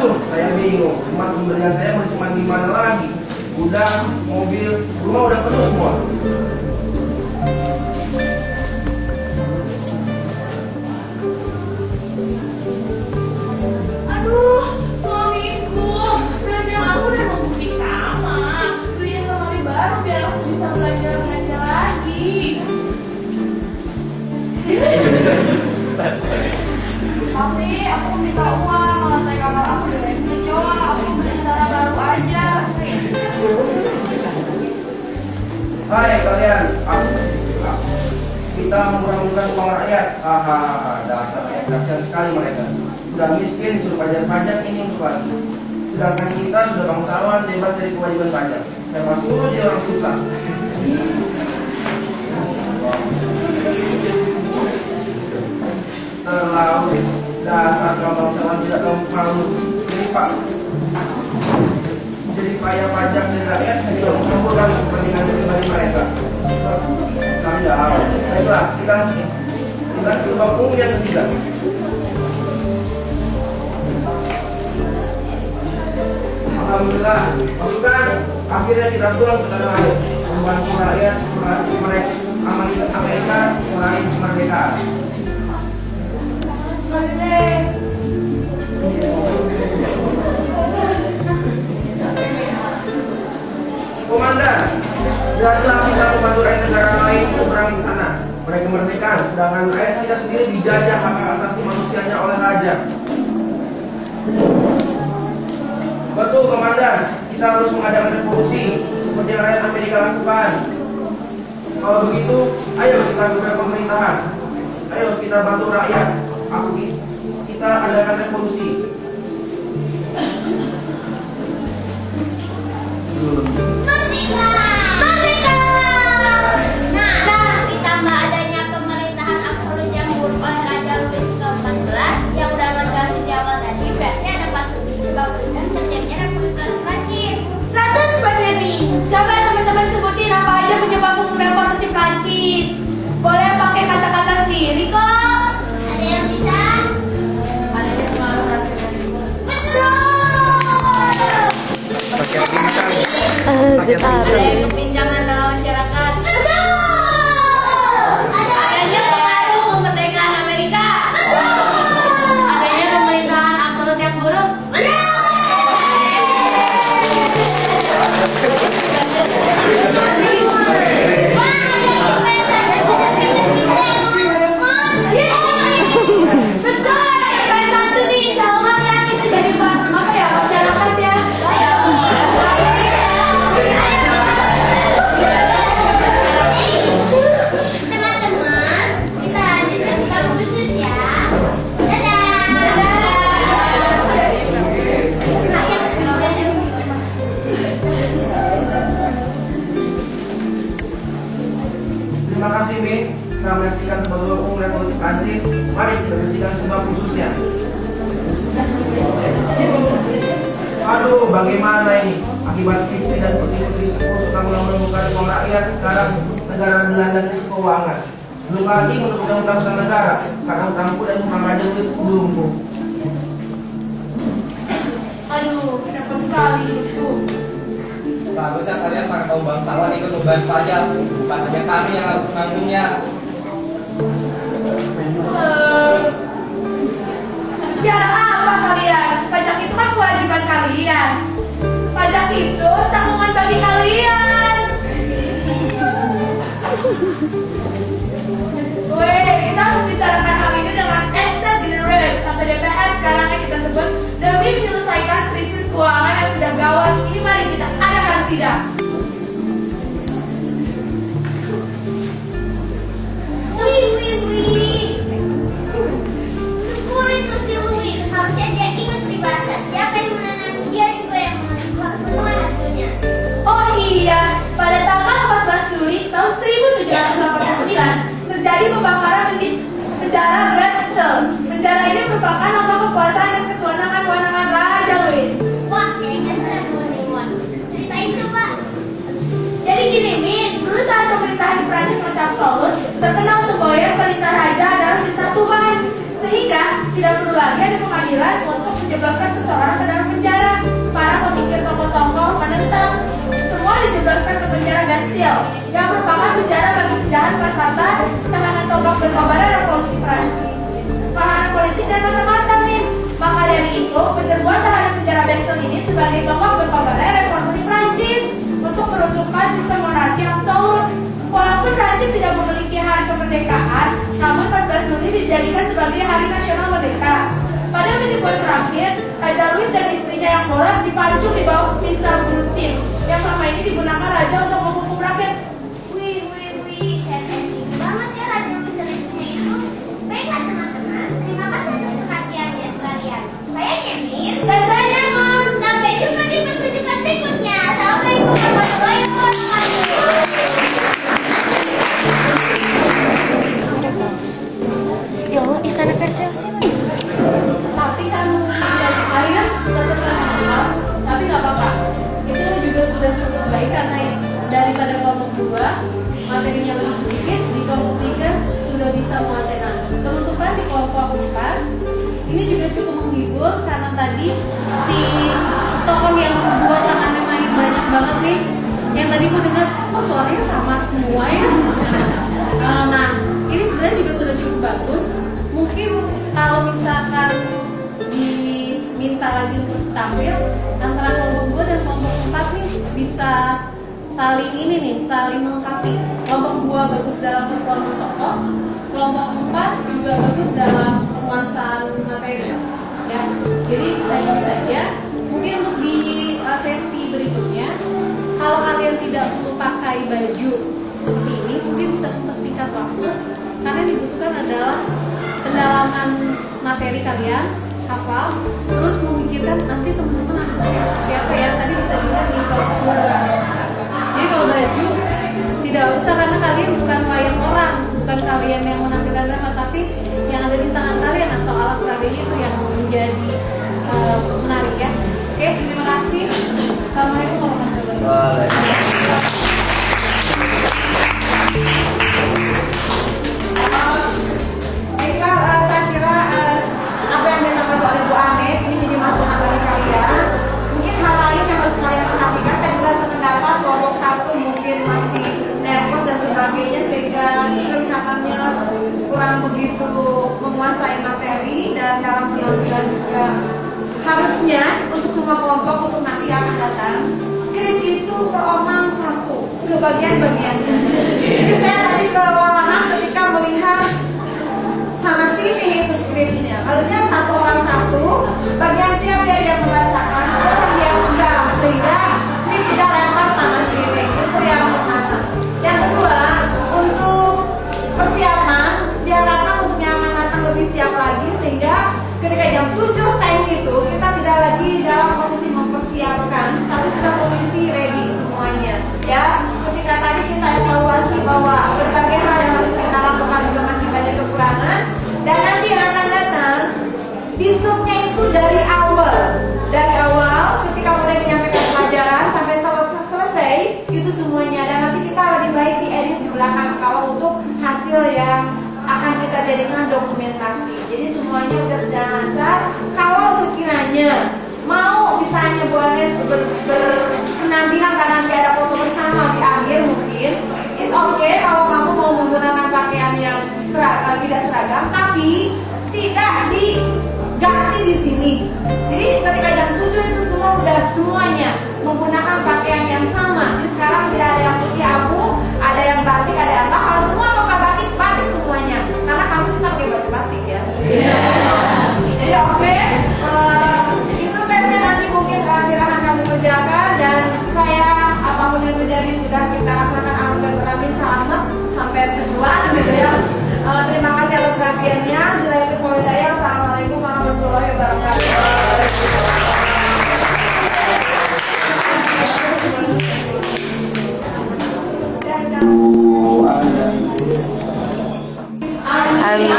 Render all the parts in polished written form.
Aduh, saya bingung. Emas pemberian saya mau simpan di mana lagi? Gudang, mobil, rumah udah penuh semua. Aduh, suamiku, belanjaan aku udah numpuk di kamar. Beliin lemari baru biar aku bisa belanja lagi. Tapi aku minta uang, lantai kamar aku udah ngecewa. Aku beli cara baru aja. Hai kalian, kita murah-murahkan uang rakyat. Hahaha, dasar rakyat kasihan sekali mereka. Sudah miskin, suruh pajak-pajak ini untuk lagi. Sedangkan kita sudah bangsawan, bebas dari kewajiban pajak. Saya masuk dulu jadi orang susah. Terlalu dasar kaum bangsawan tidak tahu malu. Jadi Pak, jadi payah pajak dari rakyat hanya untuk mencampurkan kepentingan pribadi mereka. Kami tidak tahu. Baiklah, kita coba umum yang ketiga. Alhamdulillah, pasukan akhirnya kita pulang ke tanah air, membantu rakyat mereka Amerika meraih kemerdekaan. Komandan, jelaslah kita membantu rakyat negara lain berperang di sana. Mereka kemerdekaan, sedangkan rakyat kita sendiri dijajah hak asasi manusianya oleh raja. Betul komandan, kita harus mengadakan revolusi seperti yang rakyat Amerika lakukan. Kalau begitu, ayo kita buka pemerintahan. Ayo kita bantu rakyat. Kita adakan revolusi. Merdeka! Merdeka! Nah, ditambah adanya pemerintahan absolut yang diurus oleh Raja Louis ke-14 yang udah lo jelasin di awal tadi, berarti ada sebab dan terjadinya revolusi Prancis. 100 bener nih. Coba teman-teman sebutin apa aja penyebab revolusi Prancis. Boleh pakai kata-kata sendiri kok. Ada yang bisa? Ada yang selalu rasakan. Ada kepinjangan dalam masyarakat. Adanya pengaruh kemerdekaan Amerika. Adanya pemerintahan absolut yang buruk. Betul, yang satu nih, insya Allah ya kita jadi masyarakat ya. Teman-teman, kita lanjut ke sebab khusus ya. Dadah. Terima kasih Mi, setelah menyaksikan sebagai umum revolusi Prancis, mari kita saksikan sebab khususnya. Aduh, bagaimana ini? Akibat krisis dan putri-putri suka mengeluarkan uang rakyat, sekarang negara dilanda krisis keuangan. Belum lagi menurut undang-undang negara, karena utangku dan utang Raja Louis belumku. Aduh, repot sekali hidupku. Seharusnya kalian para kaum bangsawan ikut membayar pajak, bukan hanya kami yang harus menanggungnya. Bicara apa kalian? Pajak itu kan kewajiban kalian. Pajak itu tanggungan bagi kalian. Weh, kita harus bicarakan hal ini dengan Estate Generales atau DPR sekarang yang kita sebut demi menyelesaikan krisis keuangan yang sudah gawat. Ini mari kita adakan sidang. Wih. Syukur itu si Louis. Harusnya dia ingat peribahasa. Siapa yang menanam, dia juga yang menuai hasilnya. Oh iya, pada tanggal 14 Juli tahun 1789 terjadi pembakaran penjara Bastille. Penjara ini merupakan lambang kekuasaan dan kewenangan Raja Louis. Wah, kayaknya seru nih, Wan. Ceritain coba. Jadi gini, Min, dulu saat pemerintahan di Prancis masih absolut, terkenal semboyan perintah raja adalah perintah Tuhan. Sehingga tidak perlu lagi ada pengadilan untuk menjebloskan seseorang ke dalam penjara. Para pemikir tokoh-tokoh menentang semua dijebloskan ke penjara Bastille, yang merupakan penjara bagi penjahat kelas atas, tahanan tombak berkobaran revolusi Prancis, tahanan politik dan mata-mata min. Maka dari itu, penyerbuan tahanan penjara Bastille ini sebagai tokoh berkobaran revolusi Prancis untuk meruntuhkan sistem monarki absolut. Walaupun Prancis tidak memiliki hari kemerdekaan, namun 14 Juli dijadikan sebagai hari nasional merdeka. Pada mingguan terakhir, Raja Louis dan istrinya yang bolos dipancung di bawah pisau guillotine yang selama ini digunakan raja untuk menghukum rakyat. Wih, sensitif banget ya Raja Louis dan istrinya itu. Baiklah teman-teman, terima kasih atas perhatiannya sekalian. Saya Nyemin. Dan saya Nemon. Sampai jumpa di pertunjukan berikutnya. Assalamualaikum warahmatullahi wabarakatuh. Yo, istana Versailles. Tapi kan Alinas tetap mahal, tapi nggak apa-apa. Itu juga sudah cukup baik karena daripada kelompok 2 materinya lebih sedikit, di kelompok 3 sudah bisa menguasai. Penutupan di kelompok 4 ini juga cukup menghibur karena tadi si tokoh yang buat tangannya main banyak banget nih. Yang tadi gue dengar, kok suaranya sama semua ya. Nah, ini sebenarnya juga sudah cukup bagus. Mungkin kalau misalkan diminta lagi untuk tampil antara kelompok 2 dan kelompok 4 nih bisa saling melengkapi. Kelompok 2 bagus dalam performa tokoh, kelompok 4 juga bagus dalam penguasaan materi. Ya, jadi kita saja. Mungkin untuk di sesi berikutnya, kalau kalian tidak perlu pakai baju seperti ini, mungkin bisa mempersingkat waktu karena yang dibutuhkan adalah pendalaman materi kalian, hafal, terus memikirkan nanti teman-teman antusias seperti apa ya. Tadi bisa dilihat di kelompok. Jadi kalau baju tidak usah karena kalian bukan wayang orang, bukan kalian yang menampilkan drama, tapi yang ada di tangan kalian atau alat peraganya itu yang menjadi menarik ya. Oke, terima kasih. Assalamualaikum warahmatullahi wabarakatuh. Saya kira apa yang disampaikan oleh Bu Anet ini jadi masukan dari kalian. Mungkin hal lain yang harus kalian perhatikan. Saya juga sependapat kelompok 1 mungkin masih nervous dan sebagainya sehingga kelihatannya kurang begitu menguasai materi dan dalam penampilan juga. Harusnya untuk semua kelompok untuk nanti yang akan datang, skrip itu per orang 1 ke bagian-bagiannya. Jadi saya tadi kewalahan ketika melihat sana sini itu skripnya. Harusnya 1 orang 1, bagian siapa yang membacakan, orang yang pegang sehingga skrip tidak lempar sana sini. Itu yang pertama. Yang kedua, untuk persiapan diharapkan untuk yang akan datang lebih siap lagi sehingga ketika jam 7 time itu kita tidak lagi dalam posisi mempersiapkan, tapi sudah posisi ready semuanya. Ya, ketika tadi kita evaluasi bahwa berbagai hal yang harus kita lakukan juga masih banyak kekurangan, dan nanti yang akan datang disubnya itu dari awal ketika mulai menyampaikan pelajaran sampai selesai itu semuanya, dan nanti kita lebih baik diedit di belakang kalau untuk hasil yang akan kita jadikan dokumentasi. Jadi semuanya sudah berjalan lancar. Kalau sekiranya mau misalnya boleh berpenampilan karena nanti ada foto bersama di akhir mungkin, it's okay kalau kamu mau menggunakan pakaian yang tidak seragam, tapi tidak diganti di sini. Jadi ketika jam 7 itu semua udah semuanya menggunakan pakaian yang sama. Jadi sekarang tidak ada yang putih abu, ada yang batik, ada yang apa. Kalau semua pakai batik semuanya, karena kamu kita pakai baju batik ya. Jadi oke, itu tesnya nanti mungkin silakan kamu kerjakan, dan saya apapun yang terjadi sudah kita laksanakan. Alhamdulillah selamat sampai tujuan gitu ya. Terima kasih atas perhatiannya. Bila itu hidayah. Assalamualaikum warahmatullahi wabarakatuh. Amin.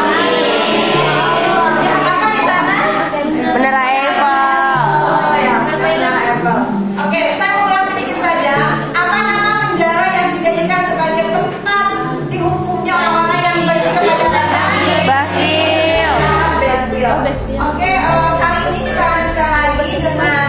Oke, kali ini kita lanjut lagi dengan